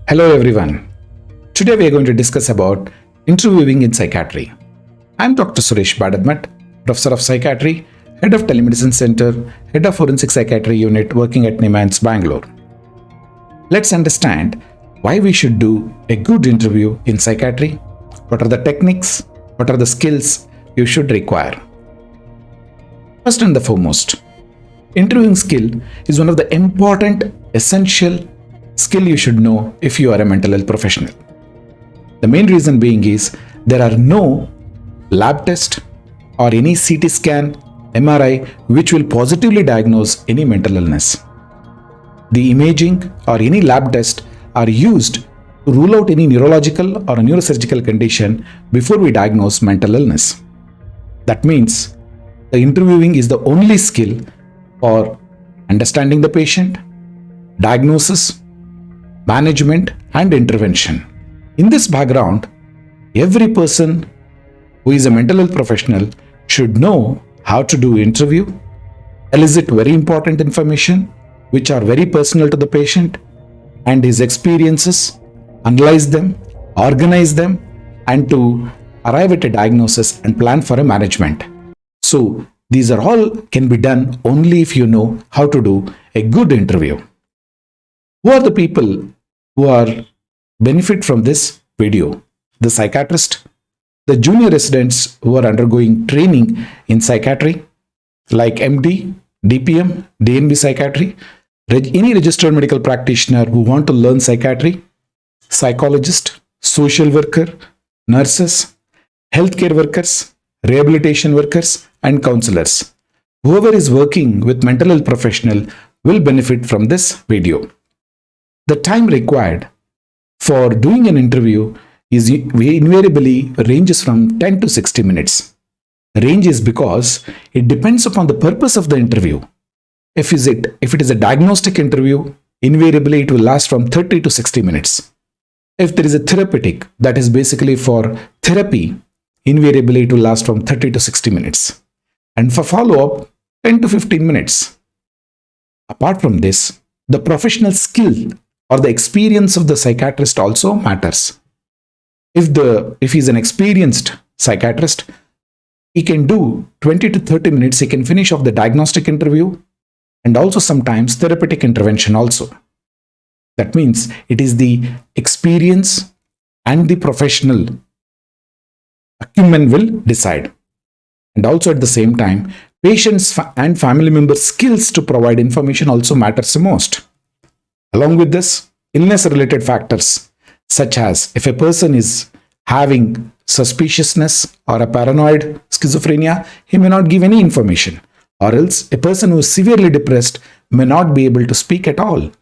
Hello everyone. Today we are going to discuss about interviewing in psychiatry. I am Dr. Suresh Badadmat, Professor of Psychiatry, Head of Telemedicine Center, Head of Forensic Psychiatry Unit working at NIMANS, Bangalore. Let's understand why we should do a good interview in psychiatry. What are the techniques? What are the skills you should require? First and the foremost, interviewing skill is one of the important, essential skill you should know if you are a mental health professional. The main reason being is there are no lab test or any CT scan, MRI which will positively diagnose any mental illness. The imaging or any lab test are used to rule out any neurological or neurosurgical condition before we diagnose mental illness. That means the interviewing is the only skill for understanding the patient, diagnosis, management, and intervention. In this background, every person who is a mental health professional should know how to do interview, elicit very important information which are very personal to the patient and his experiences, analyze them, organize them, and to arrive at a diagnosis and plan for a management. So these are all can be done only if you know how to do a good interview. Who are the people who are benefit from this video? The psychiatrist, the junior residents who are undergoing training in psychiatry like MD, DPM, DNB psychiatry, any registered medical practitioner who want to learn psychiatry, psychologist, social worker, nurses, healthcare workers, rehabilitation workers, and counselors. Whoever is working with mental health professional will benefit from this video. The time required for doing an interview is invariably ranges from 10 to 60 minutes. Range is because it depends upon the purpose of the interview. If it is a diagnostic interview, invariably it will last from 30 to 60 minutes. If there is a therapeutic, that is basically for therapy, invariably it will last from 30 to 60 minutes. And for follow-up, 10 to 15 minutes. Apart from this, the professional skill or the experience of the psychiatrist also matters. If he's an experienced psychiatrist, he can do 20 to 30 minutes, he can finish off the diagnostic interview and also sometimes therapeutic intervention also. That means it is the experience and the professional acumen will decide. And also at the same time, patients and family members' skills to provide information also matters the most. Along with this, illness-related factors such as if a person is having suspiciousness or a paranoid schizophrenia, he may not give any information. Or else a person who is severely depressed may not be able to speak at all.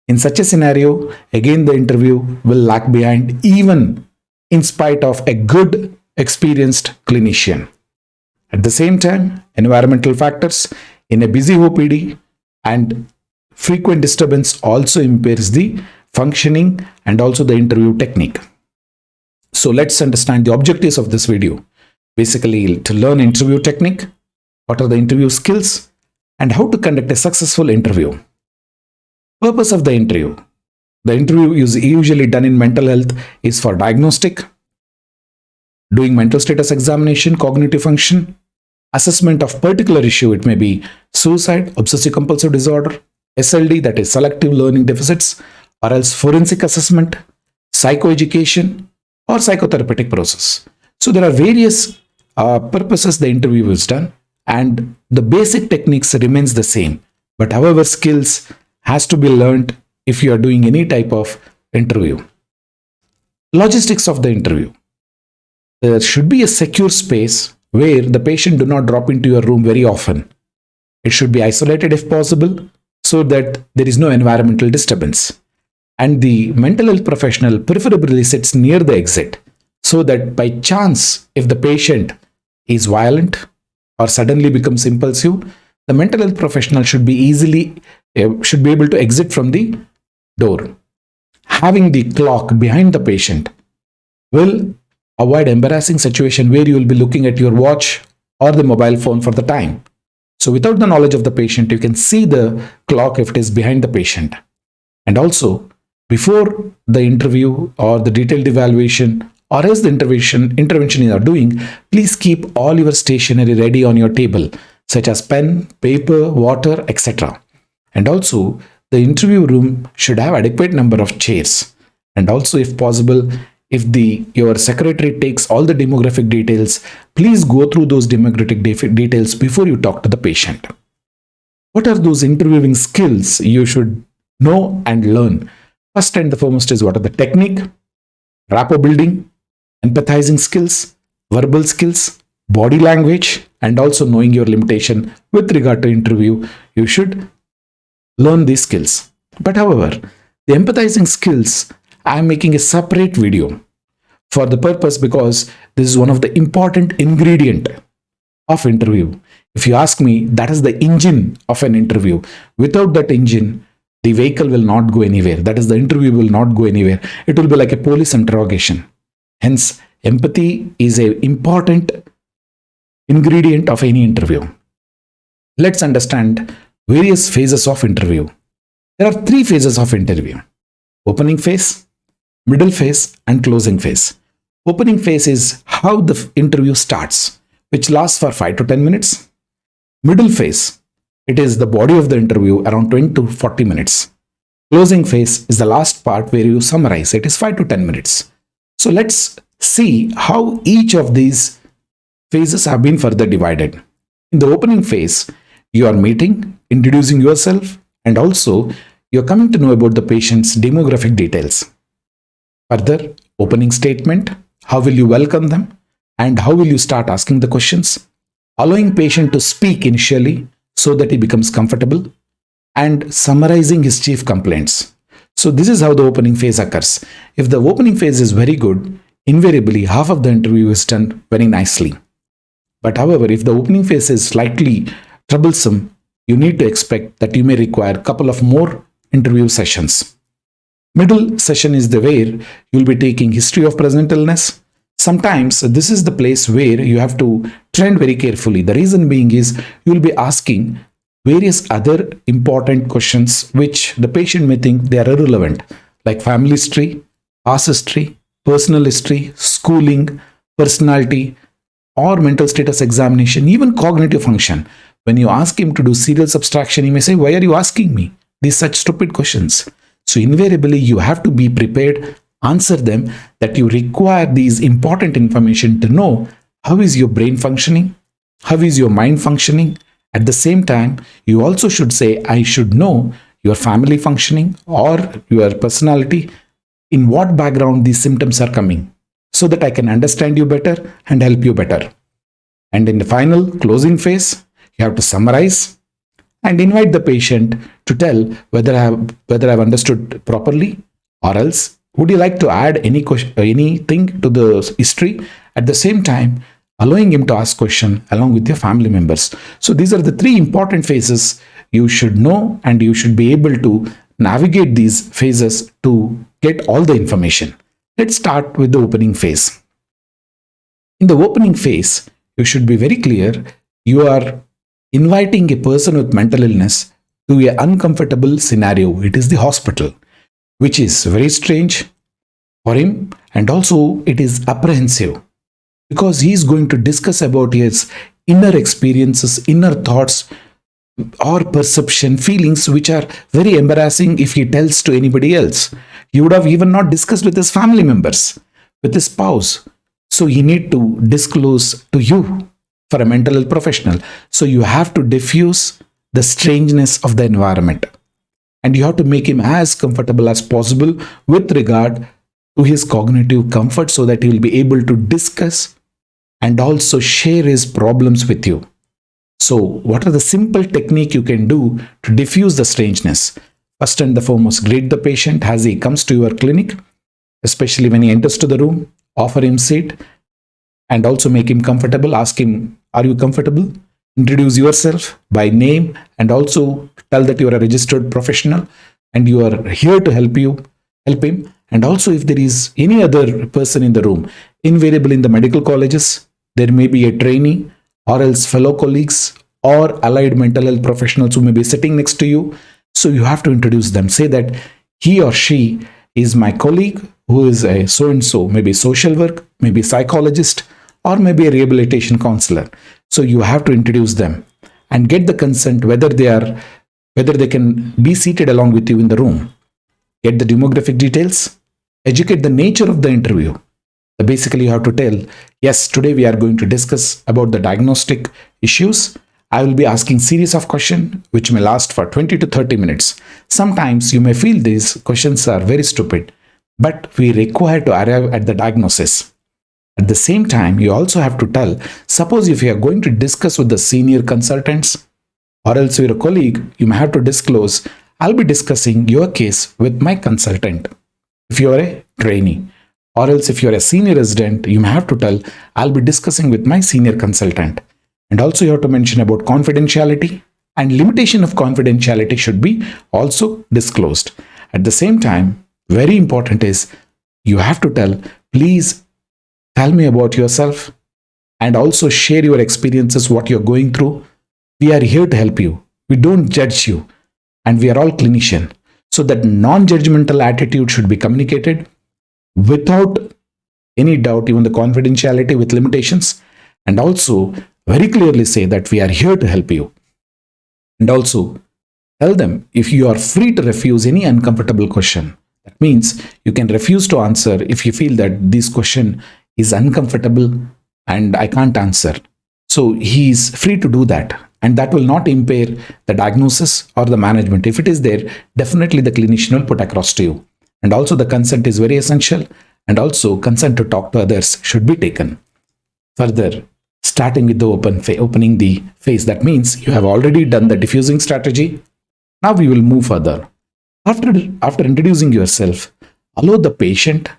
In such a scenario, again the interview will lag behind even in spite of a good, experienced clinician. At the same time, environmental factors in a busy OPD and frequent disturbance also impairs the functioning and also the interview technique. So let's understand the objectives of this video. Basically, to learn interview technique, what are the interview skills, and how to conduct a successful interview. Purpose of the interview. The interview is usually done in mental health is for diagnostic, doing mental status examination, cognitive function, assessment of particular issue. It may be suicide, obsessive compulsive disorder, SLD, that is selective learning deficits, or else forensic assessment, psychoeducation, or psychotherapeutic process. So there are various purposes the interview is done, and the basic techniques remains the same. But however, skills has to be learned if you are doing any type of interview. Logistics of the interview. There should be a secure space where the patient do not drop into your room very often. It should be isolated if possible so that there is no environmental disturbance. And the mental health professional preferably sits near the exit so that by chance, if the patient is violent or suddenly becomes impulsive, the mental health professional should be able to exit from the door. Having the clock behind the patient will avoid embarrassing situation where you will be looking at your watch or the mobile phone for the time. So without the knowledge of the patient, you can see the clock if it is behind the patient. And also, before the interview or the detailed evaluation or as the intervention you are doing, please keep all your stationery ready on your table, such as pen, paper, water, etc. And also, the interview room should have adequate number of chairs. And also, if possible, if your secretary takes all the demographic details, please go through those demographic details before you talk to the patient. What are those interviewing skills you should know and learn? First and the foremost is what are the technique, rapport building, empathizing skills, verbal skills, body language, and also knowing your limitation with regard to interview. You should learn these skills. But however, the empathizing skills, I am making a separate video for the purpose because this is one of the important ingredient of interview. If you ask me, that is the engine of an interview. Without that engine, the vehicle will not go anywhere. That is, the interview will not go anywhere. It will be like a police interrogation. Hence, empathy is an important ingredient of any interview. Let's understand various phases of interview. There are 3 phases of interview: opening phase, middle phase, and closing phase. Opening phase is how the interview starts, which lasts for 5 to 10 minutes. Middle phase, it is the body of the interview, around 20 to 40 minutes. Closing phase is the last part where you summarize. It is 5 to 10 minutes. So let's see how each of these phases have been further divided. In the opening phase, you are meeting, introducing yourself, and also you're coming to know about the patient's demographic details. Further, opening statement, how will you welcome them, and how will you start asking the questions, allowing patient to speak initially so that he becomes comfortable, and summarizing his chief complaints. So this is how the opening phase occurs. If the opening phase is very good, invariably half of the interview is done very nicely. But however, if the opening phase is slightly troublesome, you need to expect that you may require a couple of more interview sessions. Middle session is the where you'll be taking history of present illness. Sometimes this is the place where you have to trend very carefully. The reason being is you'll be asking various other important questions which the patient may think they are irrelevant, like family history, past history, personal history, schooling, personality, or mental status examination, even cognitive function. When you ask him to do serial subtraction, he may say, "Why are you asking me these such stupid questions?" So invariably, you have to be prepared, answer them, that you require these important information to know how is your brain functioning, how is your mind functioning. At the same time, you also should say, I should know your family functioning or your personality, in what background these symptoms are coming, so that I can understand you better and help you better. And in the final closing phase, you have to summarize and invite the patient to tell whether I've understood properly, or else would you like to add anything to the history. At the same time, allowing him to ask question along with your family members. So these are the 3 important phases you should know, and you should be able to navigate these phases to get all the information. Let's start with the opening phase. In the opening phase, you should be very clear. You are inviting a person with mental illness to an uncomfortable scenario. It is the hospital, which is very strange for him, and also it is apprehensive because he is going to discuss about his inner experiences, inner thoughts, or perception, feelings which are very embarrassing if he tells to anybody else. He would have even not discussed with his family members, with his spouse. So he need to disclose to you for a mental health professional. So you have to diffuse the strangeness of the environment, and you have to make him as comfortable as possible with regard to his cognitive comfort, so that he will be able to discuss and also share his problems with you. So what are the simple technique you can do to diffuse the strangeness? First and the foremost, greet the patient as he comes to your clinic, especially when he enters to the room. Offer him seat and also make him comfortable. Ask him, are you comfortable? Introduce yourself by name and also tell that you are a registered professional and you are here to help him. And also, if there is any other person in the room, invariably in the medical colleges, there may be a trainee or else fellow colleagues or allied mental health professionals who may be sitting next to you. So you have to introduce them. Say that he or she is my colleague who is a so and so, maybe social work, maybe psychologist, or maybe a rehabilitation counselor. So you have to introduce them and get the consent whether they can be seated along with you in the room. Get the demographic details, educate the nature of the interview. Basically, you have to tell, yes, today we are going to discuss about the diagnostic issues. I will be asking series of questions which may last for 20 to 30 minutes. Sometimes you may feel these questions are very stupid, but we require to arrive at the diagnosis. At the same time, you also have to tell, suppose if you are going to discuss with the senior consultants or else your colleague, you may have to disclose, I'll be discussing your case with my consultant if you are a trainee. Or else if you are a senior resident, you may have to tell, I'll be discussing with my senior consultant. And also you have to mention about confidentiality, and limitation of confidentiality should be also disclosed. At the same time, very important is you have to tell, please tell me about yourself and also share your experiences, what you're going through. We are here to help you. We don't judge you, and we are all clinicians. So that non-judgmental attitude should be communicated without any doubt, even the confidentiality with limitations, and also very clearly say that we are here to help you. And also tell them if you are free to refuse any uncomfortable question. That means you can refuse to answer if you feel that this question is uncomfortable and I can't answer. So he is free to do that, and that will not impair the diagnosis or the management. If it is there, definitely the clinician will put across to you. And also the consent is very essential, and also consent to talk to others should be taken. Further, starting with the opening the phase, that means you have already done the diffusing strategy. Now we will move further. After introducing yourself, allow the patient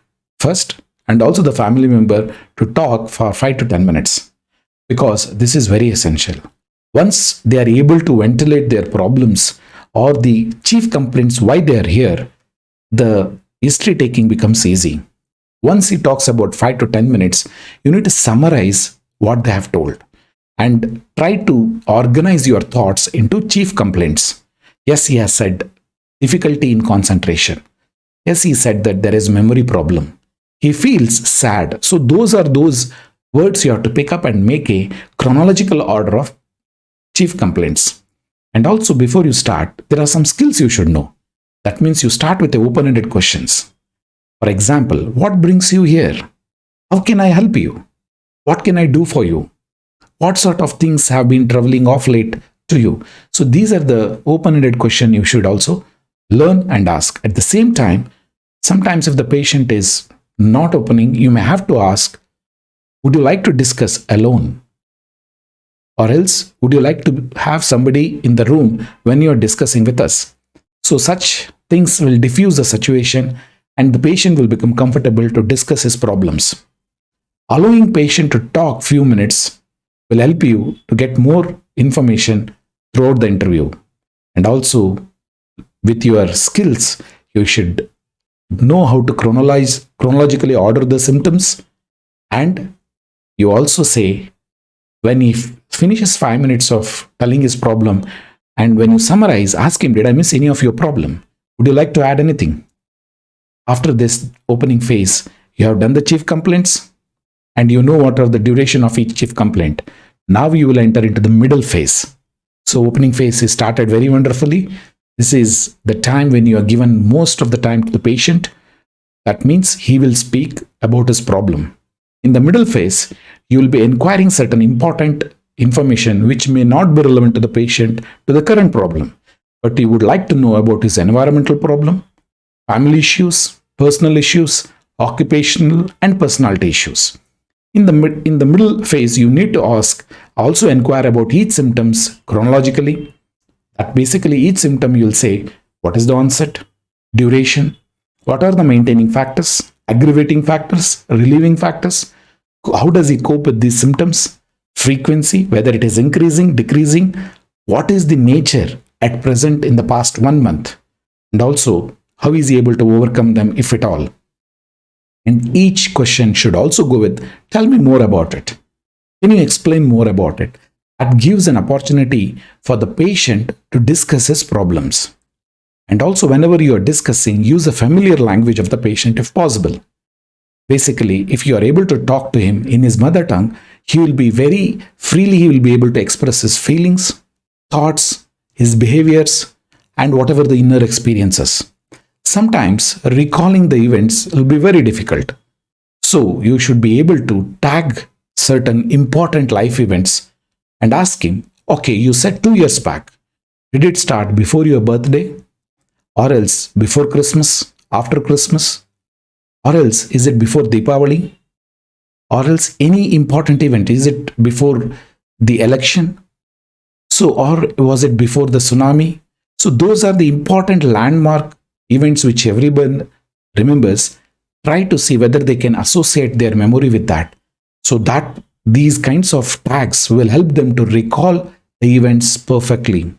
first and also the family member to talk for 5 to 10 minutes, because this is very essential. Once they are able to ventilate their problems or the chief complaints why they are here, the history taking becomes easy. Once he talks about 5 to 10 minutes, you need to summarize what they have told and try to organize your thoughts into chief complaints. Yes, he has said difficulty in concentration. Yes, he said that there is memory problem. He feels sad. So those are those words you have to pick up and make a chronological order of chief complaints. And also before you start, there are some skills you should know. That means you start with the open-ended questions. For example, what brings you here? How can I help you? What can I do for you? What sort of things have been troubling off late to you? So these are the open-ended questions you should also learn and ask. At the same time, sometimes if the patient is not opening, you may have to ask, would you like to discuss alone? Or else, would you like to have somebody in the room when you're discussing with us? So such things will diffuse the situation and the patient will become comfortable to discuss his problems. Allowing patient to talk few minutes will help you to get more information throughout the interview. And also with your skills, you should know how to chronologically order the symptoms. And you also say, when he finishes 5 minutes of telling his problem, and when you summarize, ask him, did I miss any of your problem? Would you like to add anything? After this opening phase, you have done the chief complaints and you know what are the duration of each chief complaint. Now you will enter into the middle phase. So opening phase is started very wonderfully. This is the time when you are given most of the time to the patient. That means he will speak about his problem. In the middle phase, you will be inquiring certain important information which may not be relevant to the patient, to the current problem, but you would like to know about his environmental problem, family issues, personal issues, occupational and personality issues. In the middle phase, you need to also inquire about each symptoms chronologically. That basically each symptom you'll say, what is the onset, duration, what are the maintaining factors, aggravating factors, relieving factors, how does he cope with these symptoms, frequency, whether it is increasing, decreasing, what is the nature at present in the past 1 month, and also how is he able to overcome them if at all. And each question should also go with, tell me more about it. Can you explain more about it? That gives an opportunity for the patient to discuss his problems. And also, whenever you are discussing, use a familiar language of the patient if possible. Basically, if you are able to talk to him in his mother tongue, he will be very freely, he will be able to express his feelings, thoughts, his behaviors, and whatever the inner experiences. Sometimes recalling the events will be very difficult. So you should be able to tag certain important life events and ask him, okay, you said 2 years back. Did it start before your birthday? Or else before Christmas, after Christmas? Or else is it before Deepavali? Or else any important event? Is it before the election? So, or was it before the tsunami? So those are the important landmark events which everyone remembers. Try to see whether they can associate their memory with that. So that these kinds of tags will help them to recall the events perfectly.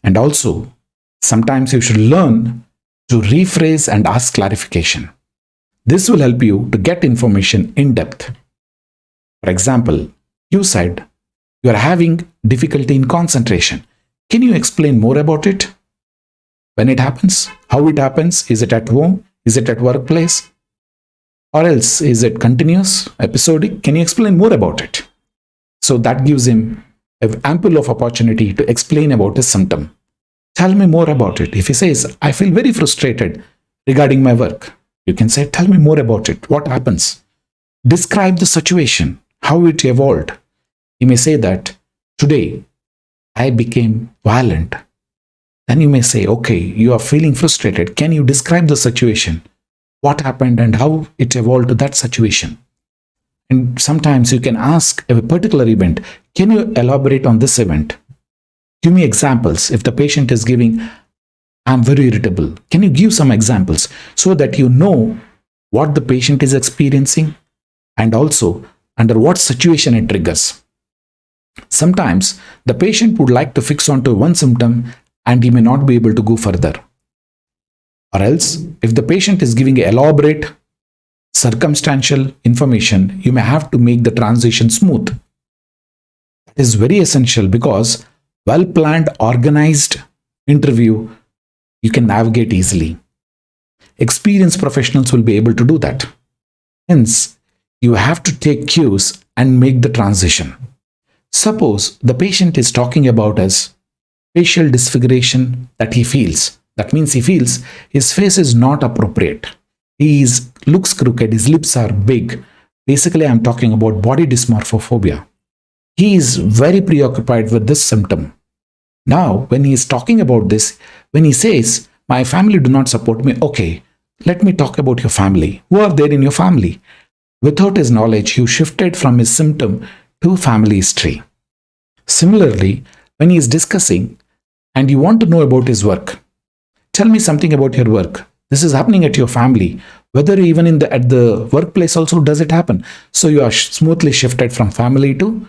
And also, sometimes you should learn to rephrase and ask clarification. This will help you to get information in depth. For example, you said you are having difficulty in concentration. Can you explain more about it? When it happens, how it happens, is it at home, is it at workplace? Or else is it continuous, episodic? Can you explain more about it? So that gives him an ample of opportunity to explain about his symptom. Tell me more about it. If he says, I feel very frustrated regarding my work, you can say, tell me more about it. What happens? Describe the situation, how it evolved. He may say that today I became violent. Then you may say, okay, you are feeling frustrated. Can you describe the situation? What happened and how it evolved to that situation? And sometimes you can ask a particular event. Can you elaborate on this event? Give me examples. If the patient is giving, I'm very irritable. Can you give some examples so that you know what the patient is experiencing and also under what situation it triggers? Sometimes the patient would like to fix onto one symptom and he may not be able to go further. Or else, if the patient is giving elaborate, circumstantial information, you may have to make the transition smooth. It is very essential because well-planned, organized interview, you can navigate easily. Experienced professionals will be able to do that. Hence, you have to take cues and make the transition. Suppose the patient is talking about as facial disfiguration that he feels. That means he feels his face is not appropriate. He looks crooked, his lips are big. Basically, I'm talking about body dysmorphophobia. He is very preoccupied with this symptom. Now, when he is talking about this, when he says, my family do not support me, okay, let me talk about your family. Who are there in your family? Without his knowledge, you shifted from his symptom to family history. Similarly, when he is discussing and you want to know about his work, tell me something about your work. This is happening at your family. Whether even at the workplace also does it happen. So you are smoothly shifted from family to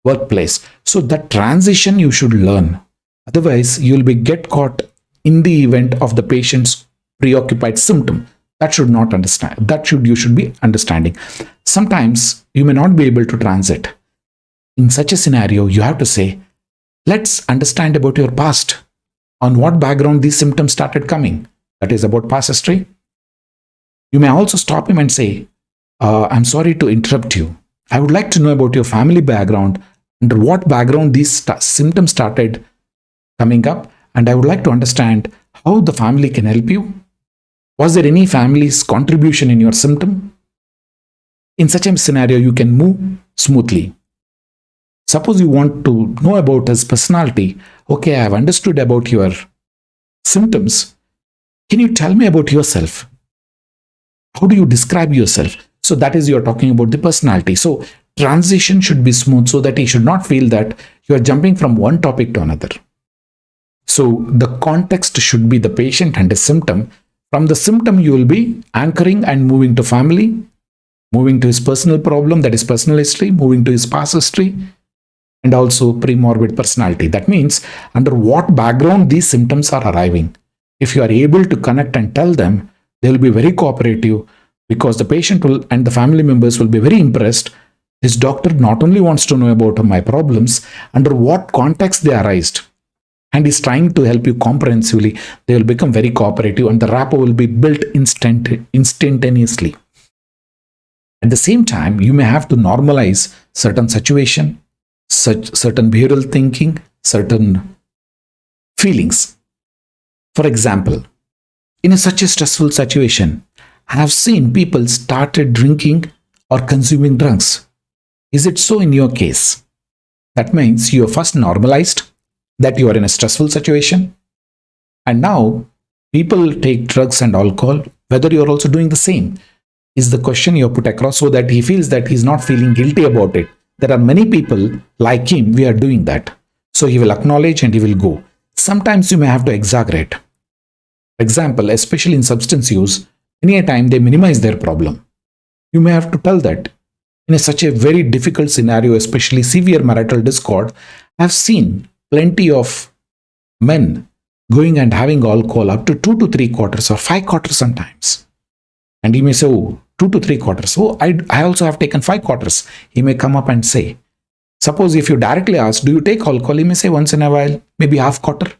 workplace. So that transition you should learn. Otherwise, you will get caught in the event of the patient's preoccupied symptom. That should not understand. You should be understanding. Sometimes you may not be able to transit. In such a scenario, you have to say, let's understand about your past. On what background these symptoms started coming. That is about past history. You may also stop him and say, I'm sorry to interrupt you. I would like to know about your family background, under what background these symptoms started coming up, and I would like to understand how the family can help you. Was there any family's contribution in your symptom? In such a scenario, you can move smoothly. Suppose you want to know about his personality. Okay, I have understood about your symptoms. Can you tell me about yourself? How do you describe yourself? So that is, you're talking about the personality. So transition should be smooth so that he should not feel that you are jumping from one topic to another. So the context should be the patient and his symptom. From the symptom, you will be anchoring and moving to family, moving to his personal problem, that is personal history, moving to his past history, and also premorbid personality. That means under what background these symptoms are arriving. If you are able to connect and tell them, they will be very cooperative because the patient will and the family members will be very impressed. This doctor not only wants to know about my problems, under what context they arised. and is trying to help you comprehensively, they will become very cooperative and the rapport will be built instantaneously. At the same time, you may have to normalize certain situation, certain behavioral thinking, certain feelings. For example, in such a stressful situation, I have seen people started drinking or consuming drugs. Is it so in your case? That means you have first normalized that you are in a stressful situation, and now people take drugs and alcohol, whether you are also doing the same is the question you have put across, so that he feels that he's not feeling guilty about it. There are many people like him, we are doing that. So he will acknowledge and he will go. Sometimes you may have to exaggerate. For example, especially in substance use, many a time they minimize their problem. You may have to tell that in such a very difficult scenario, especially severe marital discord, I've seen plenty of men going and having alcohol up to 2 to 3 quarters or 5 quarters sometimes. And he may say, oh, 2 to 3 quarters. Oh, I also have taken 5 quarters. He may come up and say, suppose if you directly ask, do you take alcohol? He may say once in a while, maybe half quarter.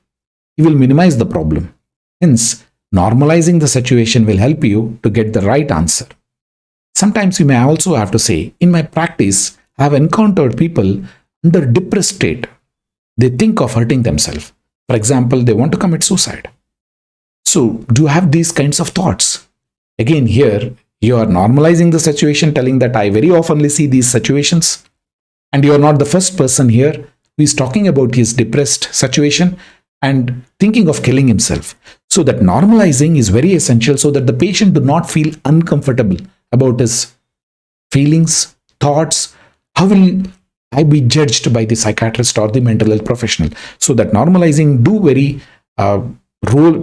He will minimize the problem. Hence, normalizing the situation will help you to get the right answer. Sometimes you may also have to say, in my practice, I have encountered people under depressed state. They think of hurting themselves. For example, they want to commit suicide. So, do you have these kinds of thoughts? Again, here, you are normalizing the situation, telling that I very oftenly see these situations. And you are not the first person here who is talking about his depressed situation and thinking of killing himself. So that normalizing is very essential so that the patient do not feel uncomfortable about his feelings, thoughts. How will I be judged by the psychiatrist or the mental health professional? So that normalizing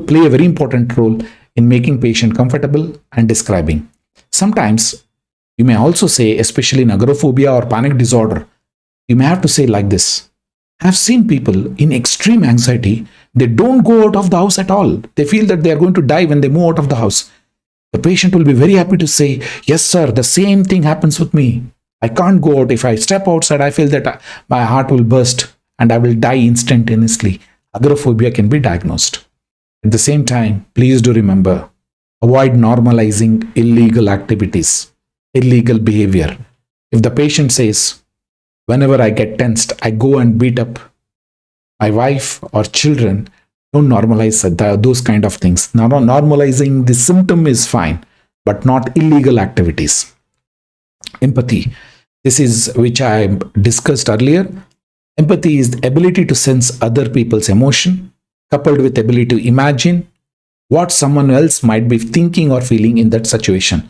play a very important role in making patient comfortable and describing. Sometimes you may also say, especially in agoraphobia or panic disorder, you may have to say like this. I've seen people in extreme anxiety, they don't go out of the house at all. They feel that they are going to die when they move out of the house. The patient will be very happy to say, yes, sir, the same thing happens with me. I can't go out. If I step outside, I feel that my heart will burst and I will die instantaneously. Agoraphobia can be diagnosed. At the same time, please do remember, avoid normalizing illegal activities, illegal behavior. If the patient says, whenever I get tensed, I go and beat up my wife or children, don't normalize those kind of things. Now, normalizing the symptom is fine, but not illegal activities. Empathy. This is which I discussed earlier. Empathy is the ability to sense other people's emotion, coupled with ability to imagine what someone else might be thinking or feeling in that situation.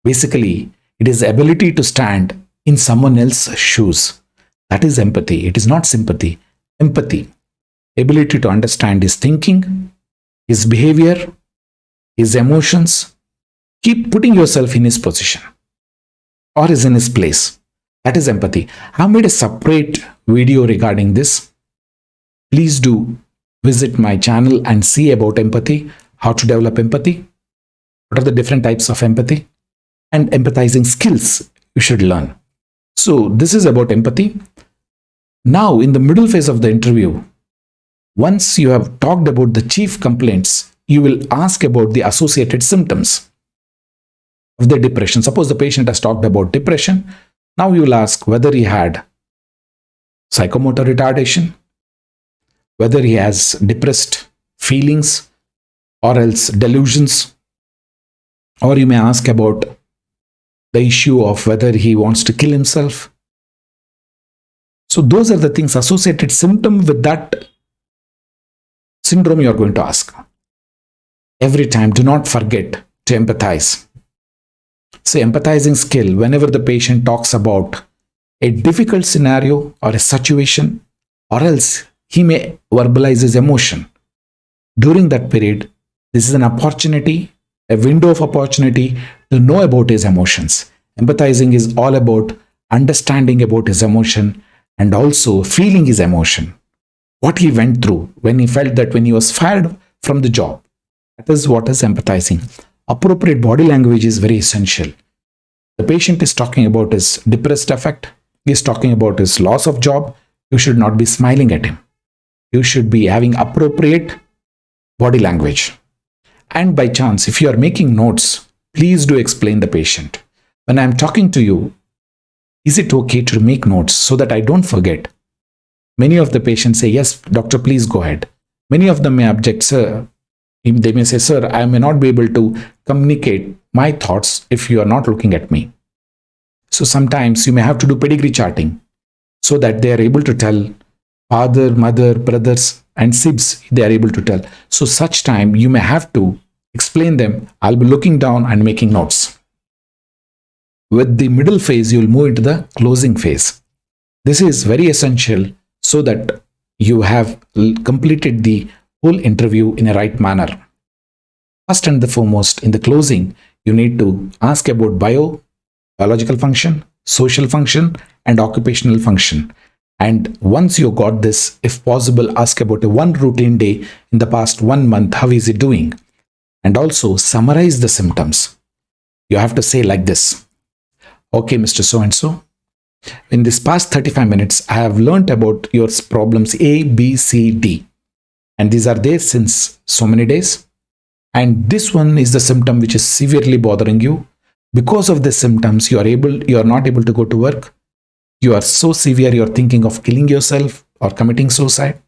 Basically, it is the ability to stand in someone else's shoes. That is empathy. It is not sympathy. Empathy. Ability to understand his thinking, his behavior, his emotions. Keep putting yourself in his position or is in his place. That is empathy. I have made a separate video regarding this. Please do visit my channel and see about empathy, how to develop empathy, what are the different types of empathy, and empathizing skills you should learn. So this is about empathy. Now, in the middle phase of the interview, once you have talked about the chief complaints, you will ask about the associated symptoms of the depression. Suppose the patient has talked about depression. Now you will ask whether he had psychomotor retardation, whether he has depressed feelings or else delusions, or you may ask about the issue of whether he wants to kill himself. So those are the things, associated symptom with that syndrome you are going to ask. Every time, do not forget to empathize. So empathizing skill, whenever the patient talks about a difficult scenario or a situation, or else he may verbalize his emotion. During that period, this is an opportunity, a window of opportunity to know about his emotions. Empathizing is all about understanding about his emotion and also feeling his emotion. What he went through when he felt that when he was fired from the job. That is what is empathizing. Appropriate body language is very essential. The patient is talking about his depressed affect. He is talking about his loss of job. You should not be smiling at him. you should be having appropriate body language. And by chance, if you are making notes, please do explain the patient. When I'm talking to you, is it okay to make notes so that I don't forget? Many of the patients say, yes, doctor, please go ahead. Many of them may object, sir. They may say, sir, I may not be able to communicate my thoughts if you are not looking at me. So sometimes you may have to do pedigree charting so that they are able to tell father, mother, brothers, and sibs, they are able to tell. So such time you may have to explain them. I'll be looking down and making notes. With the middle phase, you'll move into the closing phase. This is very essential so that you have completed the whole interview in a right manner. First and the foremost, in the closing, you need to ask about biological function, social function, and occupational function. And once you got this, if possible, ask about a one routine day in the past 1 month. How is it doing? And also summarize the symptoms. You have to say like this. Okay, Mr. So-and-so, in this past 35 minutes, I have learned about your problems A, B, C, D. And these are there since so many days. And this one is the symptom which is severely bothering you. Because of the symptoms, you are not able to go to work. You are so severe, you are thinking of killing yourself or committing suicide.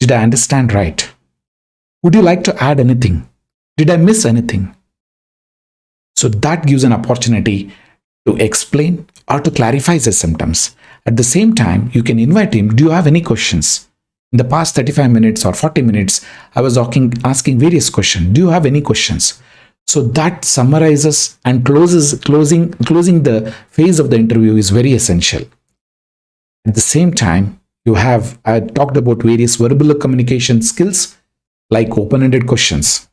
Did I understand right? Would you like to add anything? Did I miss anything? So that gives an opportunity to explain or to clarify the symptoms. At the same time, you can invite him. Do you have any questions? In the past 35 minutes or 40 minutes, I was asking various questions. Do you have any questions? So that summarizes and closing the phase of the interview is very essential. At the same time, I talked about various verbal communication skills like open-ended questions.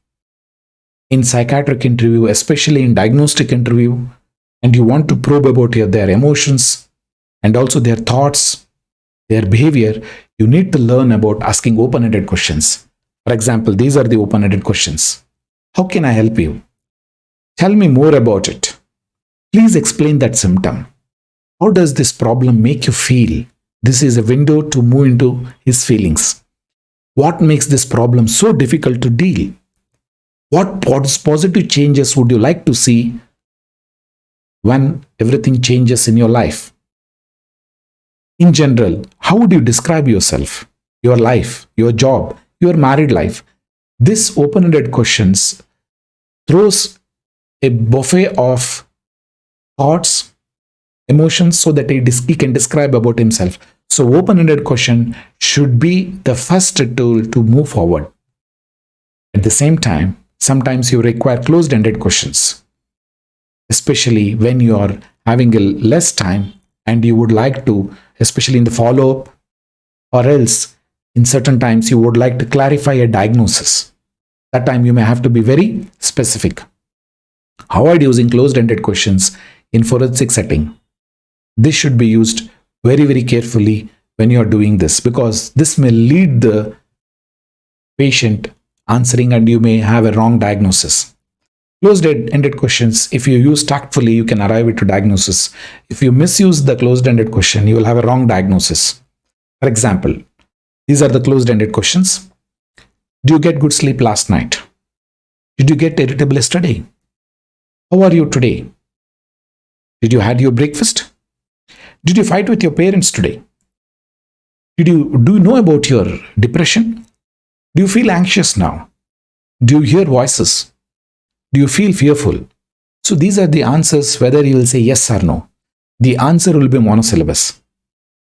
In psychiatric interview, especially in diagnostic interview, and you want to probe about their emotions and also their thoughts, their behavior, you need to learn about asking open-ended questions. For example, these are the open-ended questions. How can I help you? Tell me more about it. Please explain that symptom. How does this problem make you feel? This is a window to move into his feelings. What makes this problem so difficult to deal? What positive changes would you like to see when everything changes in your life? In general, how would you describe yourself, your life, your job, your married life? This open-ended questions throws a buffet of thoughts, emotions, so that he can describe about himself. So open-ended question should be the first tool to move forward. At the same time, sometimes you require closed-ended questions, especially when you are having a less time and you would like to, especially in the follow-up, or else in certain times you would like to clarify a diagnosis. That time you may have to be very specific. Avoid using closed-ended questions in forensic setting. This should be used very, very carefully when you are doing this, because this may lead the patient answering and you may have a wrong diagnosis. Closed-ended questions, if you use tactfully, you can arrive at a diagnosis. If you misuse the closed-ended question, you will have a wrong diagnosis. For example, these are the closed-ended questions. Do you get good sleep last night? Did you get irritable yesterday? How are you today? Did you had your breakfast? Did you fight with your parents today? Do you know about your depression? Do you feel anxious now? Do you hear voices? Do you feel fearful? So these are the answers, whether you will say yes or no. The answer will be monosyllabus.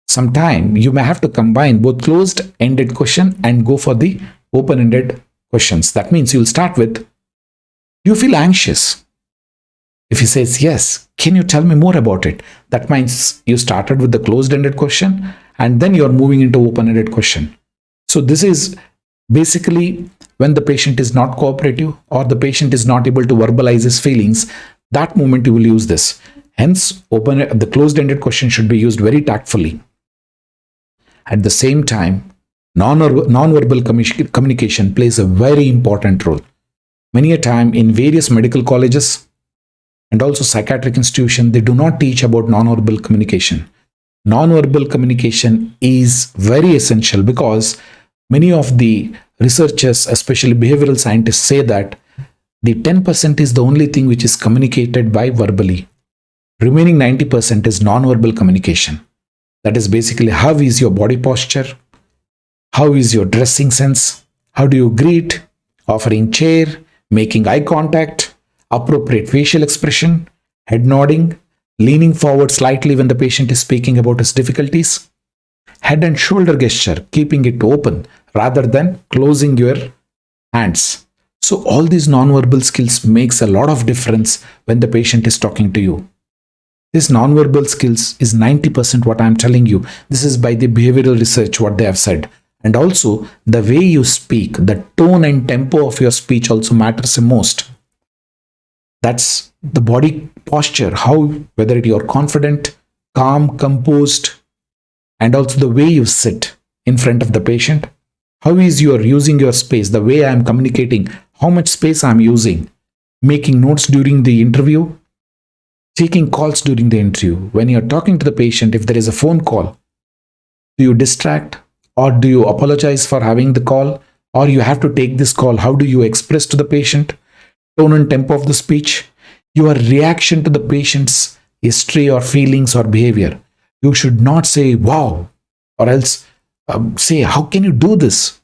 Sometime you may have to combine both closed-ended question and go for the open-ended questions. That means you'll start with, do you feel anxious? If he says yes, can you tell me more about it? That means you started with the closed-ended question and then you're moving into open-ended question. So this is basically when the patient is not cooperative or the patient is not able to verbalize his feelings, that moment you will use this. Hence, the closed-ended question should be used very tactfully. At the same time, non-verbal communication plays a very important role. Many a time in various medical colleges and also psychiatric institutions, they do not teach about non-verbal communication. Non-verbal communication is very essential because many of the researchers, especially behavioral scientists, say that the 10% is the only thing which is communicated by verbally. Remaining 90% is non-verbal communication. That is basically how is your body posture, how is your dressing sense, how do you greet, offering chair, making eye contact, appropriate facial expression, head nodding, leaning forward slightly when the patient is speaking about his difficulties, head and shoulder gesture, keeping it open rather than closing your hands. So all these non-verbal skills makes a lot of difference when the patient is talking to you. This non-verbal skills is 90% what I'm telling you. This is by the behavioral research what they have said. And also the way you speak, the tone and tempo of your speech also matters the most. That's the body posture, how whether you're confident, calm, composed, and also the way you sit in front of the patient. How is you are using your space, the way I'm communicating, how much space I'm using, making notes during the interview, taking calls during the interview. When you're talking to the patient, if there is a phone call, do you distract or do you apologize for having the call, or you have to take this call? How do you express to the patient? Tone and tempo of the speech, your reaction to the patient's history or feelings or behavior. You should not say, wow, or else say, how can you do this?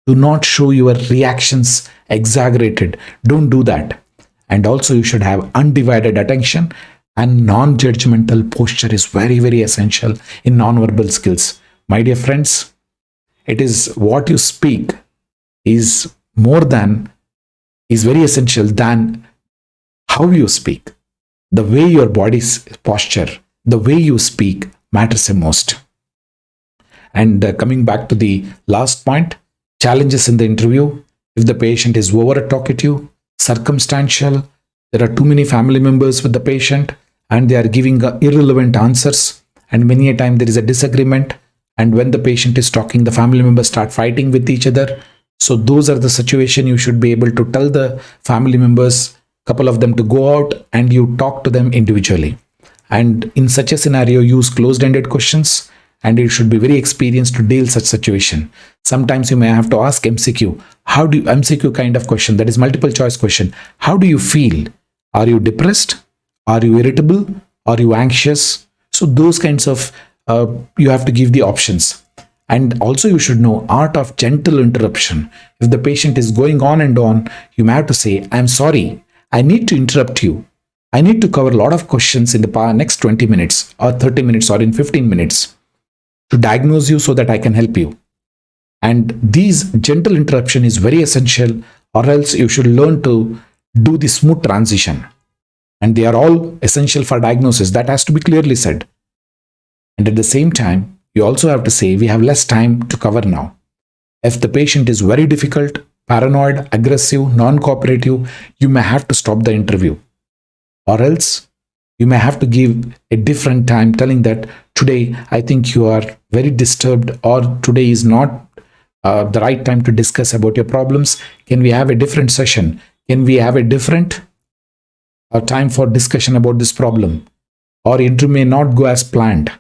Do not show your reactions exaggerated. Don't do that. And also you should have undivided attention, and non-judgmental posture is very, very essential in non-verbal skills. My dear friends, it is what you speak is very essential than how you speak. The way your body's posture, the way you speak matters the most. And coming back to the last point, challenges in the interview. If the patient is over talkative, circumstantial, there are too many family members with the patient and they are giving irrelevant answers, and many a time there is a disagreement, and when the patient is talking, the family members start fighting with each other. So those are the situation you should be able to tell the family members, couple of them, to go out and you talk to them individually. And in such a scenario, use closed-ended questions, and you should be very experienced to deal such situation. Sometimes you may have to ask MCQ. MCQ kind of question, that is multiple choice question. How do you feel? Are you depressed? Are you irritable? Are you anxious? So those kinds of, you have to give the options. And also you should know art of gentle interruption. If the patient is going on and on, you may have to say, I'm sorry, I need to interrupt you. I need to cover a lot of questions in the next 20 minutes or 30 minutes or in 15 minutes to diagnose you so that I can help you. And these gentle interruption is very essential, or else you should learn to do the smooth transition. And they are all essential for diagnosis. That has to be clearly said. And at the same time, you also have to say, we have less time to cover now. If the patient is very difficult, paranoid, aggressive, non-cooperative, you may have to stop the interview. Or else you may have to give a different time, telling that today I think you are very disturbed, or today is not the right time to discuss about your problems. Can we have a different session? Can we have a different time for discussion about this problem? Or it may not go as planned,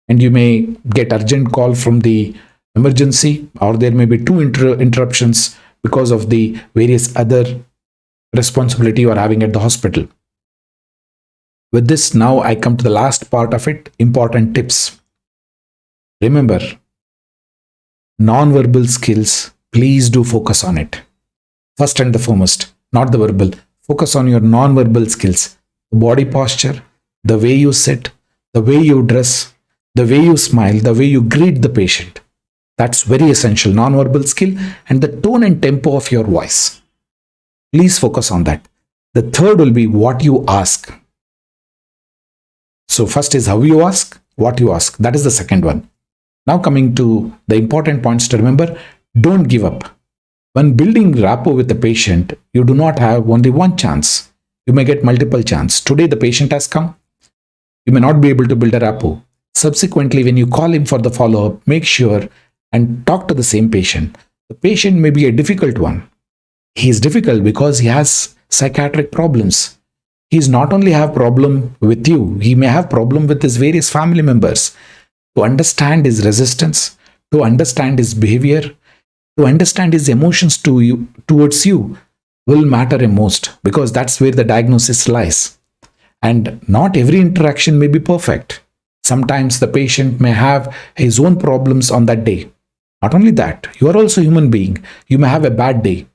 and you may get urgent call from the emergency, or there may be two interruptions because of the various other responsibility you are having at the hospital. With this, now I come to the last part of it, important tips. Remember, non-verbal skills, please do focus on it. First and the foremost, not the verbal. Focus on your non-verbal skills. The body posture, the way you sit, the way you dress, the way you smile, the way you greet the patient. That's very essential, non-verbal skill, and the tone and tempo of your voice. Please focus on that. The third will be what you ask. So first is how you ask, what you ask. That is the second one. Now coming to the important points to remember, don't give up. When building rapport with the patient, you do not have only one chance. You may get multiple chances. Today the patient has come. You may not be able to build a rapport. Subsequently, when you call him for the follow-up, make sure and talk to the same patient. The patient may be a difficult one. He is difficult because he has psychiatric problems. He is not only have problem with you, he may have problem with his various family members. to understand his resistance, to understand his behavior, to understand his emotions towards you will matter the most, because that's where the diagnosis lies. And not every interaction may be perfect. Sometimes the patient may have his own problems on that day. Not only that, you are also a human being. You may have a bad day.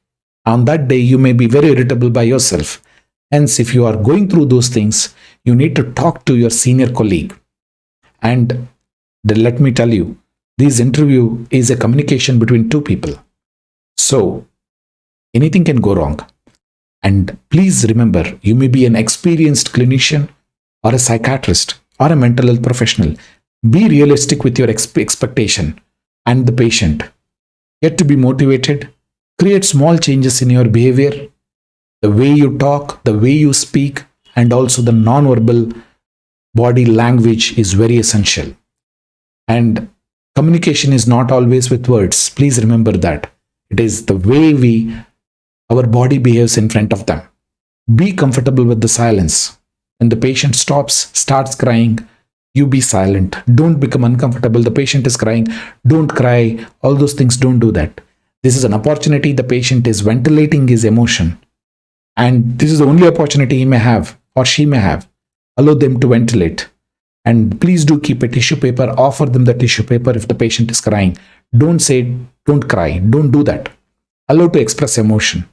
On that day, you may be very irritable by yourself. Hence, if you are going through those things, you need to talk to your senior colleague. And let me tell you, this interview is a communication between two people. So, anything can go wrong. And please remember, you may be an experienced clinician or a psychiatrist or a mental health professional. Be realistic with your expectation and the patient. Get to be motivated. Create small changes in your behavior, the way you talk, the way you speak, and also the non-verbal body language is very essential. And communication is not always with words. Please remember that. It is the way our body behaves in front of them. Be comfortable with the silence. When the patient starts crying, you be silent. Don't become uncomfortable. The patient is crying. Don't cry. All those things, don't do that. This is an opportunity. The patient is ventilating his emotion. And this is the only opportunity he may have or she may have. Allow them to ventilate. And please do keep a tissue paper. Offer them the tissue paper if the patient is crying. Don't say, don't cry. Don't do that. Allow to express emotion.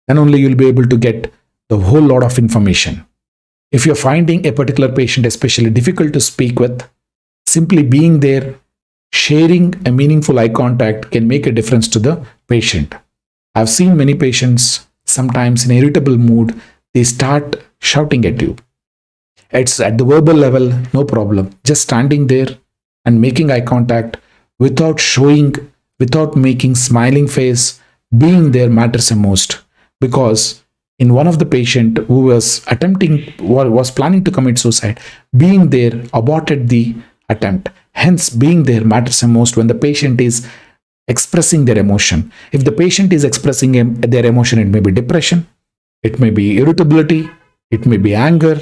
Then only you'll be able to get the whole lot of information. If you're finding a particular patient especially difficult to speak with, simply being there, sharing a meaningful eye contact can make a difference to the patient. I've seen many patients, sometimes in irritable mood, they start shouting at you. It's at the verbal level, no problem. Just standing there and making eye contact without making smiling face, being there matters the most. Because in one of the patient who was planning to commit suicide, being there aborted the attempt. Hence, being there matters the most when the patient is expressing their emotion. If the patient is expressing their emotion, it may be depression, it may be irritability, it may be anger.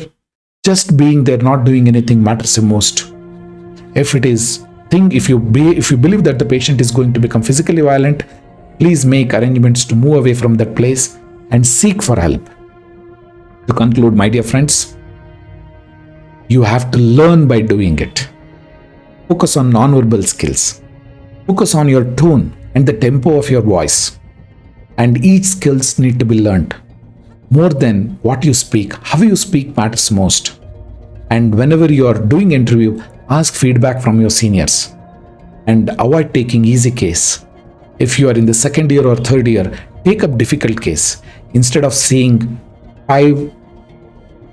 Just being there, not doing anything matters the most. If you believe that the patient is going to become physically violent, please make arrangements to move away from that place and seek for help. To conclude, my dear friends, you have to learn by doing it. Focus on non-verbal skills. Focus on your tone and the tempo of your voice. And each skills need to be learned. More than what you speak, how you speak matters most. And whenever you are doing interview, ask feedback from your seniors. And avoid taking easy case. If you are in the second year or third year, take up difficult case. Instead of seeing 5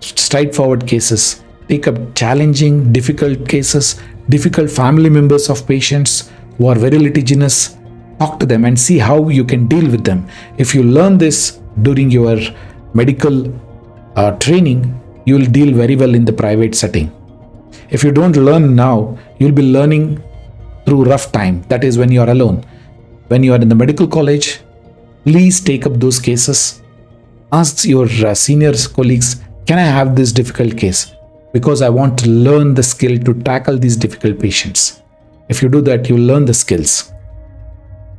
straightforward cases, take up challenging, difficult cases, difficult family members of patients who are very litigious. Talk to them and see how you can deal with them. If you learn this during your medical training, you will deal very well in the private setting. If you don't learn now, you'll be learning through rough time. That is when you are alone. When you are in the medical college, please take up those cases. Ask your seniors, colleagues, can I have this difficult case? Because I want to learn the skill to tackle these difficult patients. If you do that, you'll learn the skills.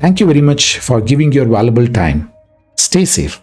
Thank you very much for giving your valuable time. Stay safe.